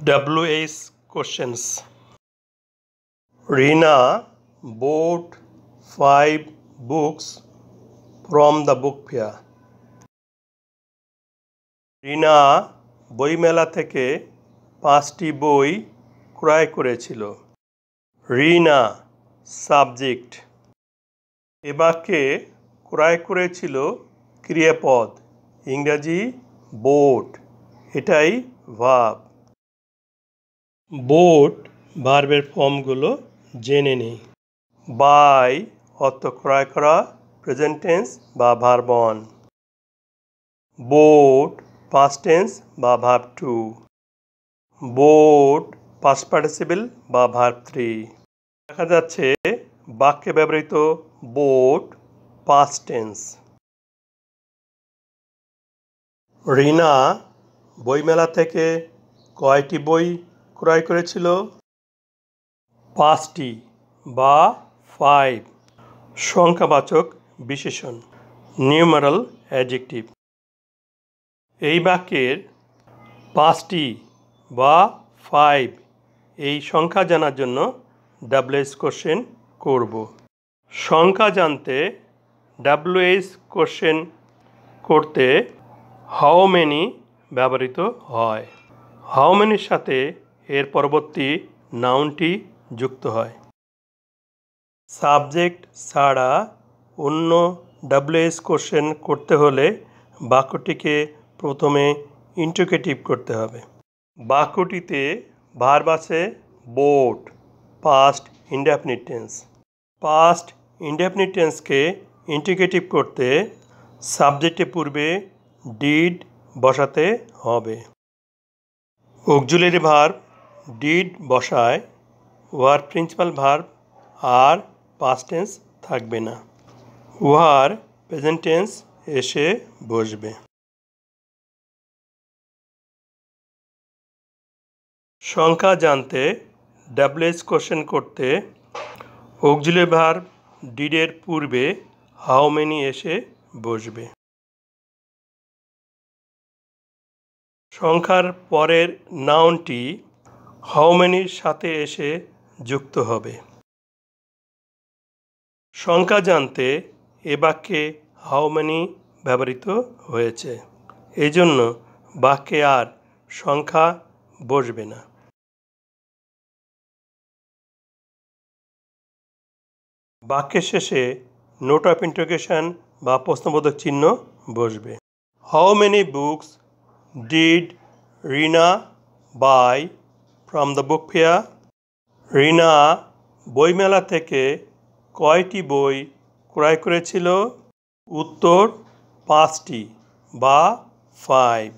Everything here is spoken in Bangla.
WH questions. Rina bought 5 books from the book fair. রিনা বইমেলা থেকে 5টি বই ক্রয় করেছিল। রিনা সাবজেক্ট। এ বাক্যে ক্রয় করেছিল ক্রিয়াপদ, ইংরাজি বোট, এটাই ভার্ব। বোট ভার্বের ফর্মগুলো জেনে নেই। বাই অর্থ ক্রয় করা, প্রেজেন্ট টেন্স বা ভার্ব 1। বোট পাস্ট টেন্স বা ভার্ব 2। বোট পাস্ট পার্টিসিপল বা ভার্ব 3। দেখা যাচ্ছে বাক্যে ব্যবহৃত বোট পাস্ট টেন্স। রিনা বইমেলা থেকে কয়টি বই ক্রয় করেছিল? 5টি বা 5। সংখ্যাবাচক বিশেষণ, নিউমারাল অ্যাডজেক্টিভ। এই বাক্যের 5টি বা 5 এই সংখ্যা জানার জন্য WH কোশ্চেন করব। সংখ্যা জানতে WH কোশ্চেন করতে হাউ মেনি ব্যবহৃত হয়। হাউ মেনির সাথে এর পরবর্তী নাউনটি যুক্ত হয়। সাবজেক্ট ছাড়া অন্য WH কোশ্চেন করতে হলে বাক্যটিকে প্রথমে ইন্টিগ্রেটিভ করতে হবে। বাক্যটিতে ভার্ব আছে bought, past indefinite tense. Past indefinite টেন্সকে ইন্টিগ্রেটিভ করতে সাবজেক্টের পূর্বে ডিড বসাতে হবে। অক্সিলারি ভার্ব ডিড বসায় উহার প্রিন্সিপাল ভার্ব আর পাস্ট টেন্স থাকবে না, উহার প্রেজেন্ট টেন্স এসে বসবে। সংখ্যা জানতে WH কোশ্চেন করতে অক্সিলারি ভার্ব ডিডের পূর্বে হাউ মেনি এসে বসবে। সংখ্যার পরের নাউনটি হাউ মেনির সাথে এসে যুক্ত হবে। সংখ্যা জানতে এ বাক্যে হাউ মেনি ব্যবহৃত হয়েছে, এজন্য বাক্যে আর সংখ্যা বসবে না। বাক্যের শেষে নোট অফ ইন্টারোগেশন বা প্রশ্নবোধক চিহ্ন বসবে। How many books did Rina buy from the book fair? Rina বইমেলা থেকে কয়টি বই ক্রয় করেছিল? উত্তর 5টি বা 5।